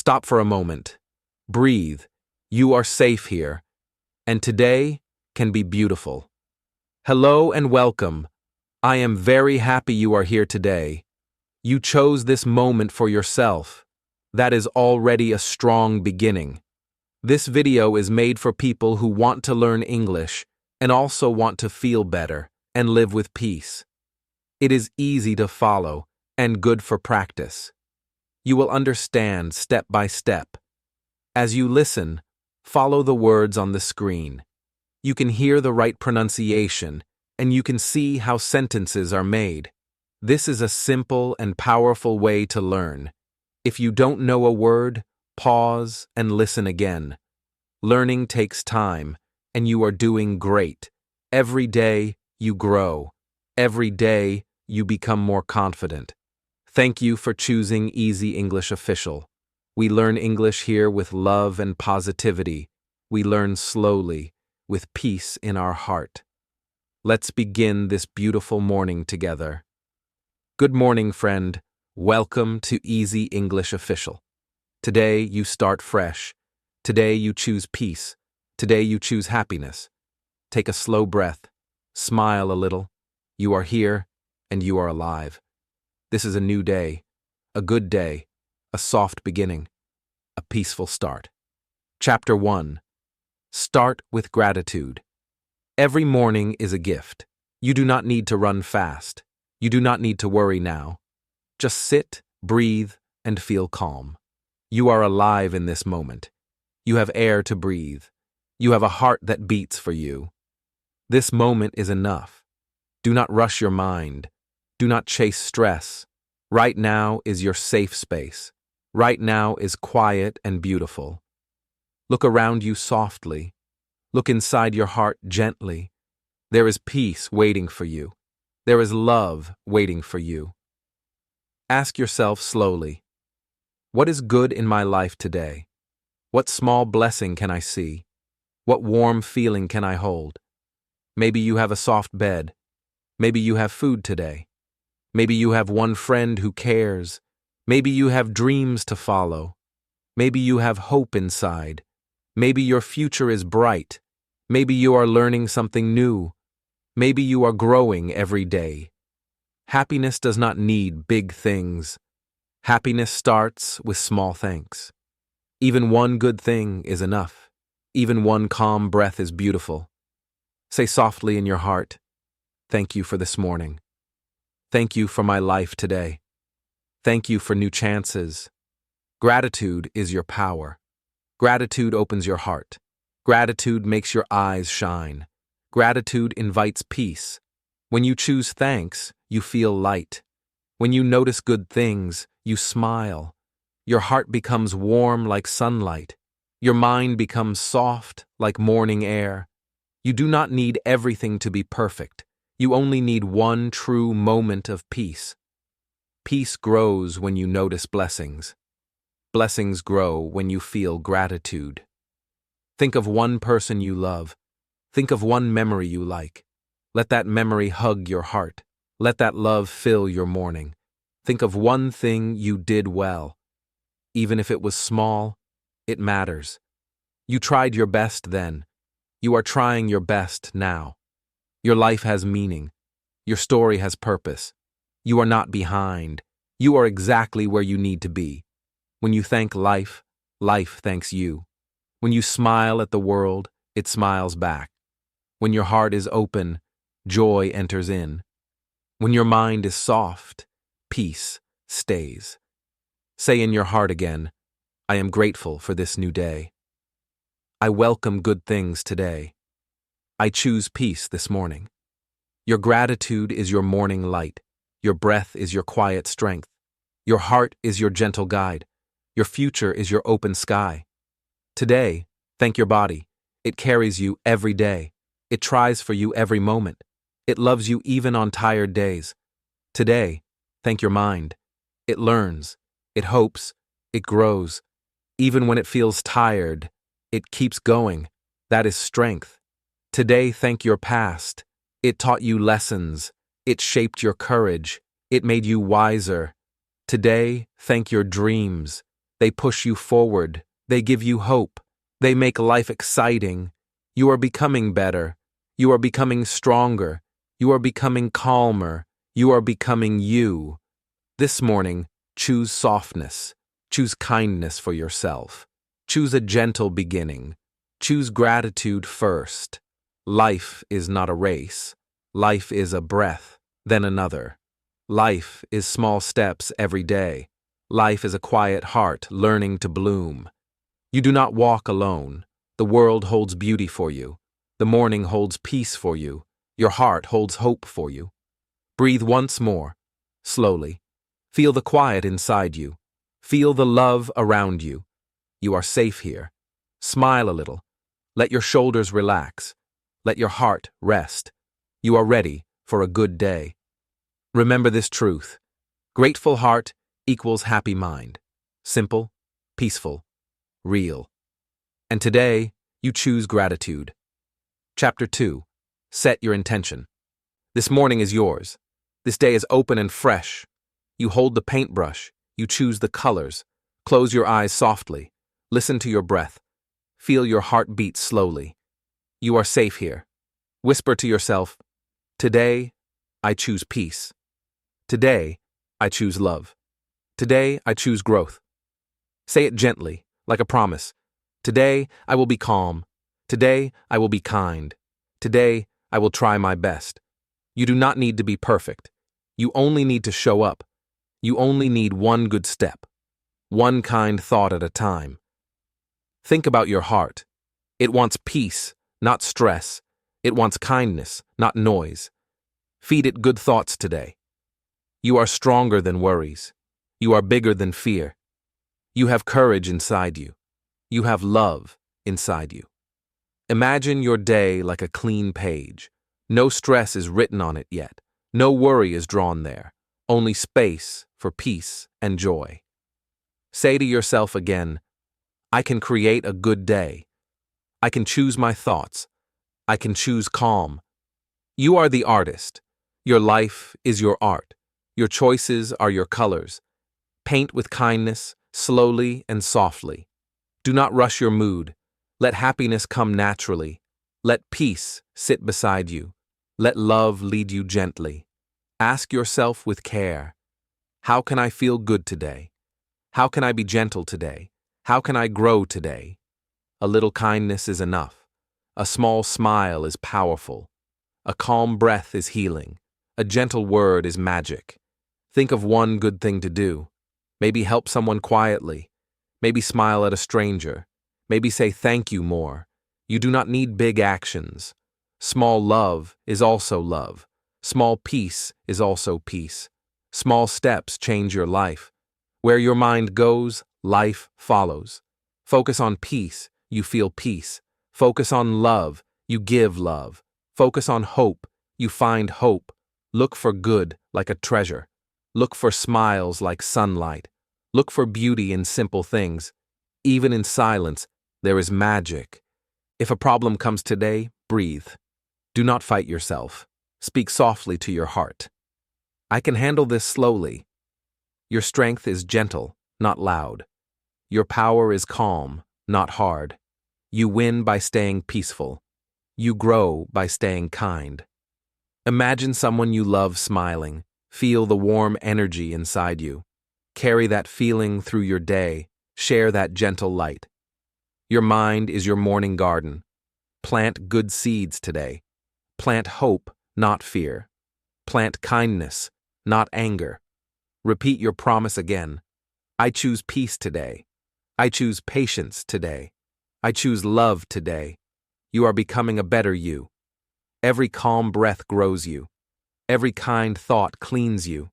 Stop for a moment. Breathe. You are safe here. And today can be beautiful. Hello and welcome. I am very happy you are here today. You chose this moment for yourself. That is already a strong beginning. This video is made for people who want to learn English and also want to feel better and live with peace. It is easy to follow and good for practice. You will understand step by step. As you listen, follow the words on the screen. You can hear the right pronunciation, and you can see how sentences are made. This is a simple and powerful way to learn. If you don't know a word, pause and listen again. Learning takes time, and you are doing great. Every day, you grow. Every day, you become more confident. Thank you for choosing Easy English Official. We learn English here with love and positivity. We learn slowly, with peace in our heart. Let's begin this beautiful morning together. Good morning, friend. Welcome to Easy English Official. Today, you start fresh. Today, you choose peace. Today, you choose happiness. Take a slow breath. Smile a little. You are here, and you are alive. This is a new day, a good day, a soft beginning, a peaceful start. Chapter 1. Start with gratitude. Every morning is a gift. You do not need to run fast. You do not need to worry now. Just sit, breathe, and feel calm. You are alive in this moment. You have air to breathe. You have a heart that beats for you. This moment is enough. Do not rush your mind. Do not chase stress. Right now is your safe space. Right now is quiet and beautiful. Look around you softly. Look inside your heart gently. There is peace waiting for you. There is love waiting for you. Ask yourself slowly, what is good in my life today? What small blessing can I see? What warm feeling can I hold? Maybe you have a soft bed. Maybe you have food today. Maybe you have one friend who cares. Maybe you have dreams to follow. Maybe you have hope inside. Maybe your future is bright. Maybe you are learning something new. Maybe you are growing every day. Happiness does not need big things. Happiness starts with small thanks. Even one good thing is enough. Even one calm breath is beautiful. Say softly in your heart, thank you for this morning. Thank you for my life today. Thank you for new chances. Gratitude is your power. Gratitude opens your heart. Gratitude makes your eyes shine. Gratitude invites peace. When you choose thanks, you feel light. When you notice good things, you smile. Your heart becomes warm like sunlight. Your mind becomes soft like morning air. You do not need everything to be perfect. You only need one true moment of peace. Peace grows when you notice blessings. Blessings grow when you feel gratitude. Think of one person you love. Think of one memory you like. Let that memory hug your heart. Let that love fill your morning. Think of one thing you did well. Even if it was small, it matters. You tried your best then. You are trying your best now. Your life has meaning. Your story has purpose. You are not behind. You are exactly where you need to be. When you thank life, life thanks you. When you smile at the world, it smiles back. When your heart is open, joy enters in. When your mind is soft, peace stays. Say in your heart again, I am grateful for this new day. I welcome good things today. I choose peace this morning. Your gratitude is your morning light. Your breath is your quiet strength. Your heart is your gentle guide. Your future is your open sky. Today, thank your body. It carries you every day. It tries for you every moment. It loves you even on tired days. Today, thank your mind. It learns. It hopes. It grows. Even when it feels tired, it keeps going. That is strength. Today, thank your past. It taught you lessons. It shaped your courage. It made you wiser. Today, thank your dreams. They push you forward. They give you hope. They make life exciting. You are becoming better. You are becoming stronger. You are becoming calmer. You are becoming you. This morning, choose softness. Choose kindness for yourself. Choose a gentle beginning. Choose gratitude first. Life is not a race. Life is a breath, then another. Life is small steps every day. Life is a quiet heart learning to bloom. You do not walk alone. The world holds beauty for you. The morning holds peace for you. Your heart holds hope for you. Breathe once more, slowly. Feel the quiet inside you. Feel the love around you. You are safe here. Smile a little. Let your shoulders relax. Let your heart rest. You are ready for a good day. Remember this truth. Grateful heart equals happy mind. Simple, peaceful, real. And today, you choose gratitude. Chapter 2. Set your intention. This morning is yours. This day is open and fresh. You hold the paintbrush. You choose the colors. Close your eyes softly. Listen to your breath. Feel your heart beat slowly. You are safe here. Whisper to yourself, today, I choose peace. Today, I choose love. Today, I choose growth. Say it gently, like a promise. Today, I will be calm. Today, I will be kind. Today, I will try my best. You do not need to be perfect. You only need to show up. You only need one good step. One kind thought at a time. Think about your heart. It wants peace, not stress. It wants kindness, not noise. Feed it good thoughts today. You are stronger than worries. You are bigger than fear. You have courage inside you. You have love inside you. Imagine your day like a clean page. No stress is written on it yet. No worry is drawn there. Only space for peace and joy. Say to yourself again, I can create a good day. I can choose my thoughts. I can choose calm. You are the artist. Your life is your art. Your choices are your colors. Paint with kindness, slowly and softly. Do not rush your mood. Let happiness come naturally. Let peace sit beside you. Let love lead you gently. Ask yourself with care, how can I feel good today? How can I be gentle today? How can I grow today? A little kindness is enough. A small smile is powerful. A calm breath is healing. A gentle word is magic. Think of one good thing to do. Maybe help someone quietly. Maybe smile at a stranger. Maybe say thank you more. You do not need big actions. Small love is also love. Small peace is also peace. Small steps change your life. Where your mind goes, life follows. Focus on peace, you feel peace. Focus on love, you give love. Focus on hope, you find hope. Look for good like a treasure. Look for smiles like sunlight. Look for beauty in simple things. Even in silence, there is magic. If a problem comes today, breathe. Do not fight yourself. Speak softly to your heart. I can handle this slowly. Your strength is gentle, not loud. Your power is calm, not hard. You win by staying peaceful. You grow by staying kind. Imagine someone you love smiling. Feel the warm energy inside you. Carry that feeling through your day. Share that gentle light. Your mind is your morning garden. Plant good seeds today. Plant hope, not fear. Plant kindness, not anger. Repeat your promise again. I choose peace today. I choose patience today. I choose love today. You are becoming a better you. Every calm breath grows you. Every kind thought cleans you.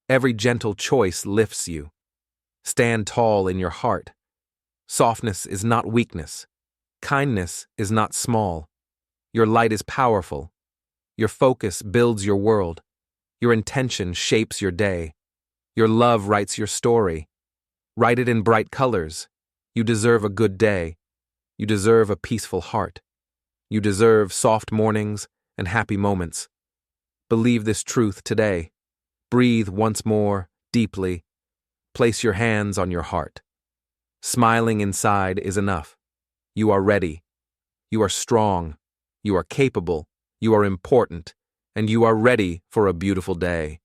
Every gentle choice lifts you. Stand tall in your heart. Softness is not weakness. Kindness is not small. Your light is powerful. Your focus builds your world. Your intention shapes your day. Your love writes your story. Write it in bright colors. You deserve a good day. You deserve a peaceful heart. You deserve soft mornings and happy moments. Believe this truth today. Breathe once more, deeply. Place your hands on your heart. Smiling inside is enough. You are ready. You are strong. You are capable. You are important. And you are ready for a beautiful day.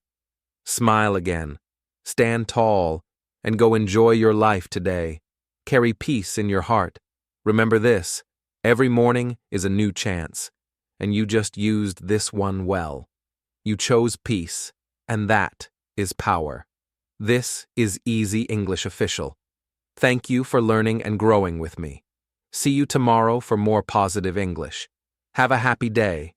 Smile again. Stand tall and go enjoy your life today. Carry peace in your heart. Remember this: every morning is a new chance, and you just used this one well. You chose peace, and that is power. This is Easy English Official. Thank you for learning and growing with me. See you tomorrow for more positive English. Have a happy day.